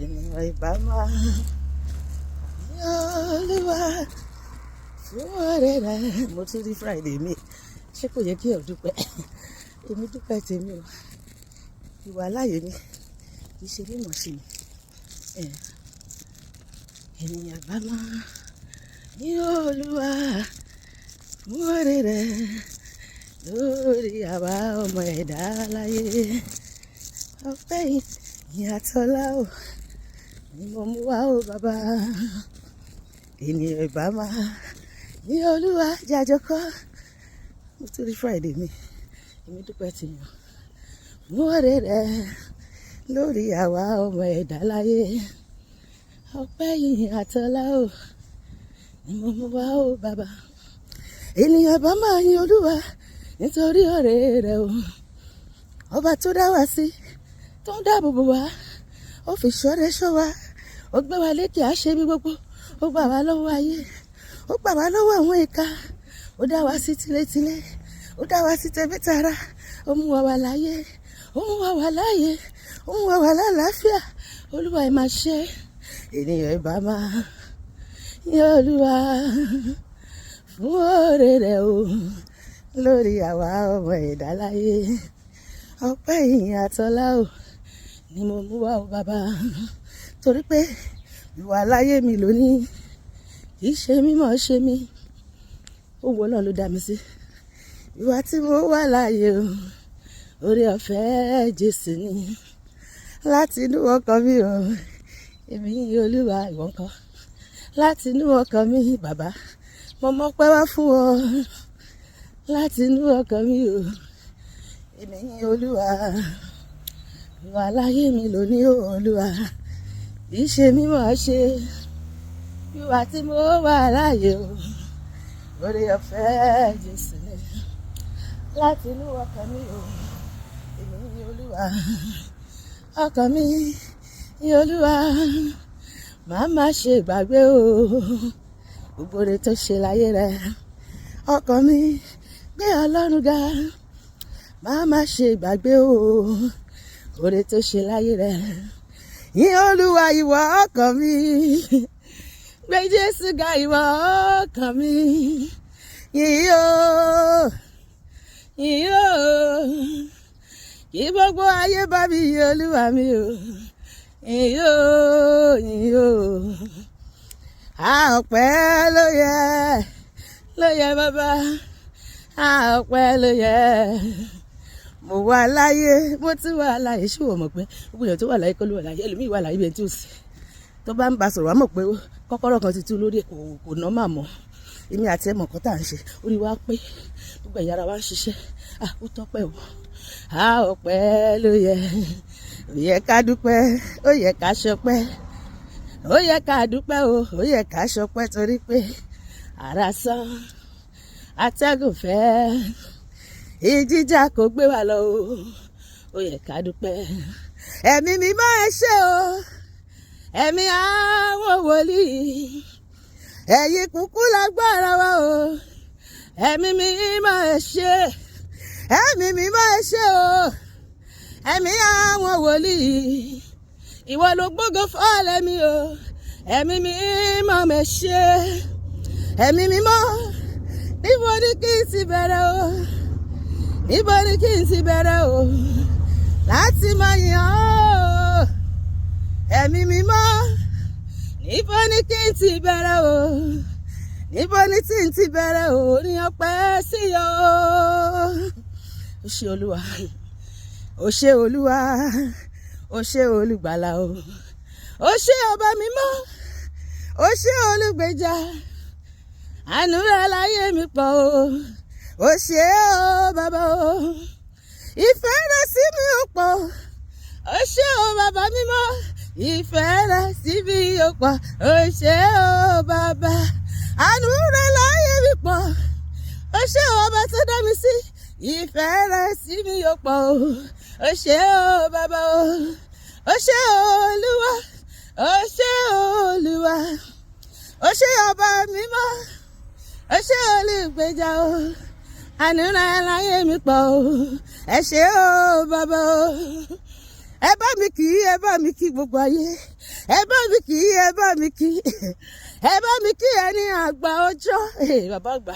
Eniyan ìbá máa ní Olúwa fún oore rẹ̀. Mo tún rí Friday mi, ṣé kò yẹ kí ẹ dúpẹ́? Èmi dúpẹ́ tèmi o. Ìwà láàyè mi kì í ṣe mímọ̀ sí mi. Eniyan ìbá máa ní Olúwa fún oore rẹ̀ lórí àwa ọmọ ẹ̀dá láyé. Ọpẹ́ yìí àtọlá o ni mo mú wá o bàbá. Eniyan ìbá máa ní Olúwa jájọkọ́. Mo tún rí Friday mi, èmi dúpẹ́ tèmi o. Fún oore rẹ̀ lórí àwa ọmọ ẹ̀dá láyé. Ọpẹ́ yìí àtọlá o ni mo mú wá o bàbá. Eniyan ìbá máa yin Olúwa nítorí oore rẹ̀ o. Ọba tó dá wa sí, tó ń dáàbò bò wá, ó fi ṣọ́rẹ́ ṣọ́ wa, ó gbé wa lékè àṣebí gbogbo, ó gbà wá lọ́wọ́ ayé, ó gbà wá lọ́wọ́ àwọn ìka, ó dá wa sí tilétilé, ó dá wa sí tẹbítara, ó mú wa wà láyé, ó mú wa wà láyé, ó mú wa wà lálàáfíà. Olúwa ẹ máa ṣe. Eniyan ìbá máa yin Olúwa fún oore rẹ̀ o lórí àwa ọmọ ẹ̀dá láyé. Ọpẹ́ yìí àtọlá o ni mo mú wá o bàbá. Torí pé ìwà láyé mi lónìí kì í ṣe mímọ̀ ṣe mí, ó wọ náà ló dá mi sí. Ìwà tí mo wà láyé o, oore ọ̀fẹ́ Jésù ni láti inú ọkàn mi o. Èmi yin Olúwa, ìwọ ńkọ́? Láti inú ọkàn mi bàbá, mo mọ́pẹ́ wá fún ọ. Láti inú ọkàn mi o, èmi yin Olúwa. Ìwà láyé mi lónìí o Olúwa kì í ṣe mímọ̀ ṣe. Ìwà tí mo wà láyé o, oore ọ̀fẹ́ Jésù ni láti inú ọkàn mi o. Èmi yin Olúwa, ọkàn mi yin Olúwa. Màá má ṣe gbàgbé o gbogbo oore tó ṣe láyé rẹ̀. Ọkàn mi gbé Ọlọ́run ga, màá má ṣe gbàgbé o oore tó ṣe láyé rẹ̀. Yin Olúwa ìwọ ọkàn mi, gbé Jésù ga ìwọ ọkàn mi. Yìn o, yìn o, kí gbogbo ayé bá mi yin Olúwa mi o. Yìn o, yìn o, ọpẹ́ ló yẹ bàbá, ọpẹ́ ló yẹ. Mo wà láyé, mo tún wà láyé. Ṣé o mọ̀ pé gbogbo èèyàn tó wà láyé kọ́ ló wà láyé? Ẹlòmíì wà láyé bí ẹni tí ò sí. Tó bá ń bá sọ̀rọ̀ wá mọ̀ pé kọ́kọ́rọ́ kan ti tú lórí kò ná mà mọ́. Èmi àti ẹ̀mọ̀ kan tá à ń ṣe, orí wa pé gbogbo ẹ̀yà ara wa ń ṣiṣẹ́. Ó tọ́pẹ́ o. Ọpẹ́ ló yẹ. Ó yẹ ká dúpẹ́, ó yẹ ká ṣọpẹ́. Ó yẹ ká dúpẹ́ o, ó yẹ ká ṣọpẹ́ torí pé ara sán, atẹ́gùn fẹ́, ìjìjà kò gbé wa lọ o. Ó yẹ ká dúpẹ́. Ẹ̀mí mímọ́ ẹ ṣé o, ẹ̀mí àwọn wòlíì, ẹ̀yin kúkú lágbára wa o. Ẹ̀mí mímọ́ ẹ ṣé, ẹ̀mí mímọ́ ẹ ṣé o, ẹ̀mí àwọn wòlíì, ìwọ ló gbógo fọ́lẹ̀ mi o. Ẹ̀mí mímọ́ ẹ ṣé, ẹ̀mí mímọ́, níbo ni kí n ti bẹ̀rẹ̀ o, níbo ni kí n ti bẹ̀rẹ̀ o láti máa yìn ọ́. Ẹ̀mí mímọ́, níbo ni kí n ti bẹ̀rẹ̀ o, níbo ni tí n ti bẹ̀rẹ̀ o ní ọpẹ́ sí o. Ó ṣé Olúwa, ó ṣé Olúwa, ó ṣé olùgbàlà o. Ó ṣé ọba mímọ́, ó ṣé olùgbèjà, àánú rẹ̀ láyé mi pọ̀ o. Ó ṣé o bàbá o, ìfẹ́ rẹ̀ sí mi ò pọ̀. Ó ṣé o bàbá mímọ́, ìfẹ́ rẹ̀ sí mi ò pọ̀. Ó ṣé o bàbá, àánú rẹ̀ láyé mi pọ̀. Ó ṣé o ọba tó dá mi sí, ìfẹ́ rẹ̀ sí mi ò pọ̀ o. Ó ṣé o bàbá o, ó ṣé o Olúwa, ó ṣé o Olúwa, ó ṣé ọba mímọ́, ó ṣé olùgbèjà o. Àánú rẹ̀ láyé mi pọ̀ o. Ẹ ṣé o bàbá o. Ẹ bá mi kí gbogbo ayé. ẹ bá mi kí ẹ bá mi kí ẹ bá mi kí ẹni àgbà ọjọ́ bàbá àgbà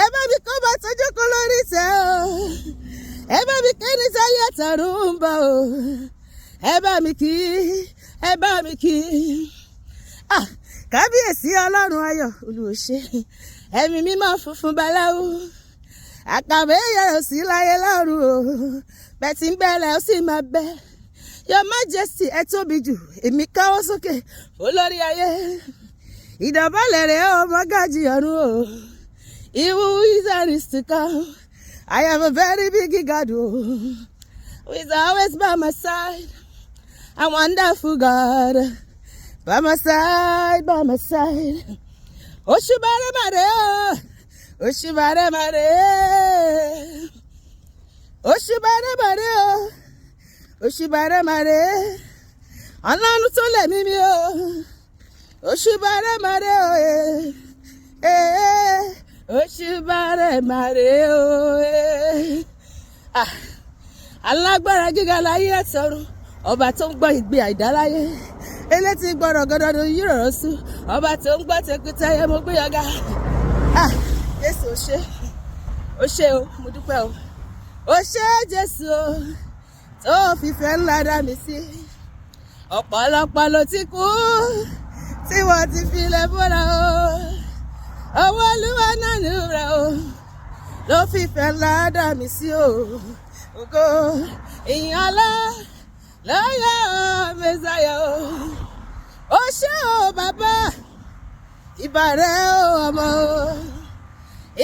ẹ bá mi kọ́ bá tọ́jú kó lórí tẹ́ o ẹ bá mi kí ní sáyé àtàrún ń bọ̀ o ẹ bá mi kí ẹ bá mi kí kábíyèsí ọlọ́run ayọ̀ olùwòṣe ẹ̀mí mímọ́ funfun baláwo àkàwé yẹ̀rọ sí láyé lọ́run o bẹ́ẹ̀ tí ń bẹ̀rẹ̀ ó sì máa bẹ́ Your Majesty ẹ tóbi jù èmi káwọ́ sókè olórí ayé ìdọ̀bálẹ̀ rẹ̀ ọmọ gàjì ọ̀run o ìwú is to come. I am a very big God who is always by my side. A wonderful God by my side, by my side. Oshibare mare, Oshibare mare, Oshibare mare, Oshibare mare. Ọlọ́run tó lẹ̀ mí mi o, Oshibare mare o, Oshibare mare o, alágbára gíga láyé ẹ̀tọ́run, ọba tó ń gbọ́ ìgbé àìdáláyé. Elétí gbọ́dọ̀ gọ́dọ̀dọ̀ yí rọ̀rọ̀ sùn ọba tó ń gbọ́ tẹkùtà yẹ mo gbé ọ̀gá. Jésù ó ṣé o mo dúpẹ́ o ó ṣé Jésù o tó fìfẹ́ ńlá dá mi sí. Ọ̀pọ̀lọpọ̀ ló ti kú tí wọ́n ti fi lẹ̀ bọ́ra o ọwọ́ Olúwa náà ní rẹ̀ o ló fìfẹ́ ńlá dá mi sí o ògo ìyìn ọlá lọ́yọ̀ Mẹ́sáyà o ó ṣé o bàbá ìbà rẹ̀ o ọmọ o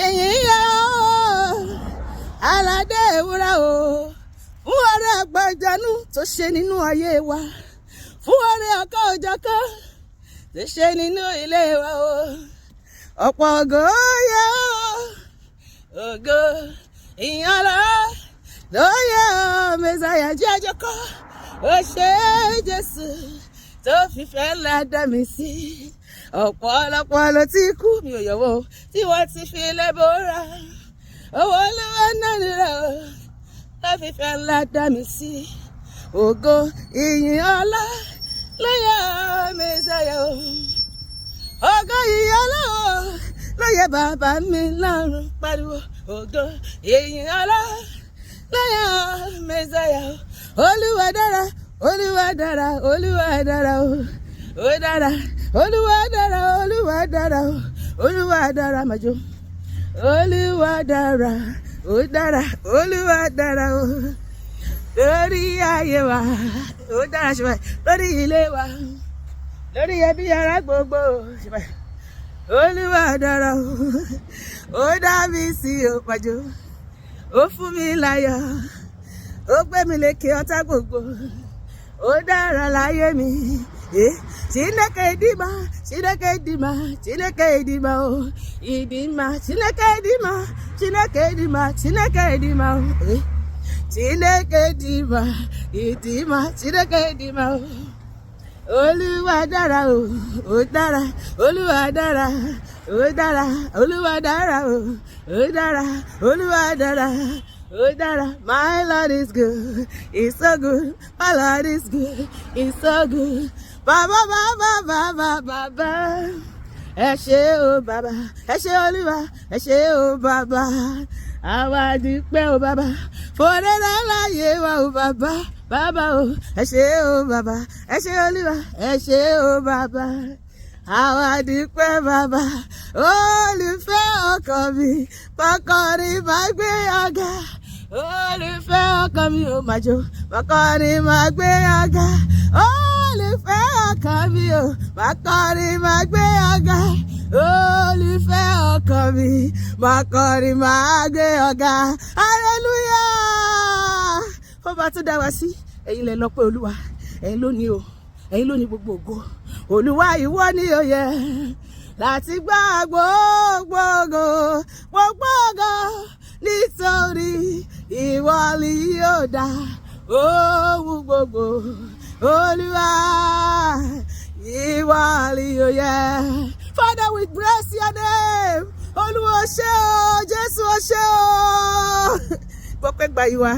ìyìn yẹ o aládé ewúrẹ́ o fún ọrẹ àgbàjánu tó ṣe nínú ayé wa fún ọrẹ ọkọ òjọ̀kan tó ṣe nínú ilé wa o ọ̀pọ̀ ògo yẹ o ògo ìyìn ọlá lọ́yọ̀ Mẹ́sáyà jẹ́ àjọkọ́. Ó ṣé Jésù tó fìfẹ́ ńlá dá mi sí. Ọ̀pọ̀lọpọ̀ ló ti kú mi ò yọ̀wọ́ tí wọ́n ti fi lẹ̀ bọ́ra owó Olúwa náà nira o tó fìfẹ́ ńlá dá mi sí. Ògo ìyìn ọlá lọ́yọ̀ Mẹ́sáyà o ògo ìyìn ọlá o lọ́yọ̀ bàbá mi lọ́run pariwo ògo ìyìn ọlá lọ́yọ̀ Mẹ́sáyà o. Olúwa dára, Olúwa dára, Olúwa dára o, ó dára, Olúwa dára, Olúwa dára o, Olúwa dára màjò, Olúwa dára, ó dára, Olúwa dára o, lórí ayé wa, ó dára ṣe báyìí, lórí ilé wa, lórí ẹbí ará gbogbo ṣe báyìí, Olúwa dára o, ó dá mi sí o màjò, ó fún mi láyọ̀. Ó gbé mi lékè ọ̀tá gbogbo ó dára láyé mi Chineke ìdìmá Chineke ìdìmá Chineke ìdìmá o ìdìmá Chineke ìdìmá Chineke ìdìmá Chineke ìdìmá o Chineke ìdìmá ìdìmá Chineke ìdìmá o Olúwa dára o ó dára Olúwa dára ó dára Olúwa dára o ó dára Olúwa dára. Oh, Dara, my Lord is good. He's so good. My Lord is good. He's so good. Baba, Baba, Baba, Baba. Ẹ ṣé o Baba. Ẹ ṣé Olúwa. Ẹ ṣé o Baba. Àwa dúpẹ́ o Baba. Fòrè láyé wa o Baba. Baba o. Ẹ ṣé o Baba. Ẹ ṣé Olúwa. Ẹ ṣé o Baba. Àwa dúpẹ́ Baba. Olùfẹ́ ọkàn mi. Bákọ́rin máa gbé ọ̀gá. Olùfẹ́ ọkàn mi ò máa jó. Bákọ́rin máa gbé ọ̀gá. Olùfẹ́ ọkàn mi ò. Bákọ́rin máa gbé ọ̀gá. Olùfẹ́ ọkàn mi. Bákọ́rin máa gbé ọ̀gá. Hallelujah. Fọ́ba tó dá wa sí. Ẹ̀yin lẹ lọ́pẹ́ Olúwa. Ẹ̀yin ló ní o. Ẹ̀yin ló ní gbogbo ògo. Olúwa ìwọ ni ó yẹ láti gbà gbogbo ògo nítorí ìwọ ni yóò dá ohun gbogbo Olúwa ìwọ ni yóò yẹ. Father, we bless your name. Olúwa ó ṣé o Jésù ó ṣé o gbọ́pẹ́ gbà yí wa.